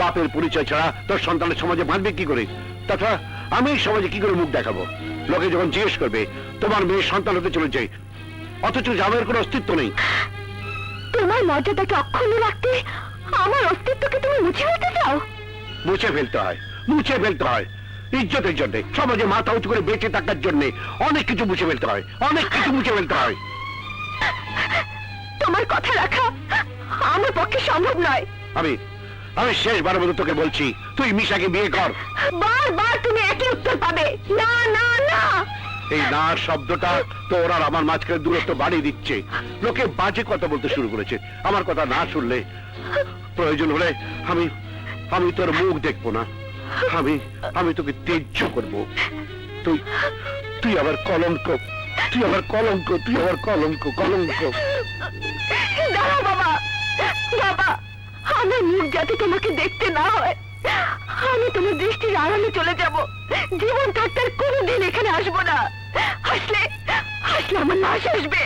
বাপের পরিচয় ছাড়া তোর সন্তানের সমাজে বাঁধবে কি করে? তাছাড়া আমি সমাজে কি করে মুখ দেখাবো? লোকে যখন জিজ্ঞেস করবে তোমার মেয়ের সন্তান হতে চলেছে, অথচ জামাইয়ের কোনো অস্তিত্ব নেই। তোমার মর্যাদাকে অক্ষুণ্ণ রাখতে আমার অস্তিত্বকে তুমি মুছে ফেলতে চাও? মুছে ফেলতে হয়, মুছে ফেলতে হয়। ইজ্জতের জন্য, সমাজে মাথা উঁচু করে বেঁচে থাকার জন্য অনেক কিছু মুছে ফেলতে হয়, অনেক কিছু মুছে ফেলতে হয়। তোমার কথা রাখা আমার পক্ষে সম্ভব নয়। আমি আমি শেষবার মতো তোকে বলছি, তুই মিশাকে বিয়ে কর। বারবার তুমি একই উত্তর পাবে, না না না। এই না শব্দটা তোর আর আমার মাঝখানে দূরত্ব বাড়িয়ে দিচ্ছে। লোকে বাজে কথা বলতে শুরু করেছে। আমার কথা না শুনলে, প্রয়োজন হলে আমি আমি তোর মুখ দেখবো না। আমি তোকে ত্যায্য করবো। তুই তুই আবার কলঙ্ক, তুই আবার কলঙ্ক, তুই আবার কলঙ্ক, কলঙ্ক। দাঁড়াও বাবা, বাবা, আমার মুখ যাতে তোমাকে দেখতে না হয়, আমি তোমার দৃষ্টির আড়ালে চলে যাব। জীবন থাকতে আর কোনোদিন এখানে আসবো না। আসলে আসলে আমার লাশ আসবে।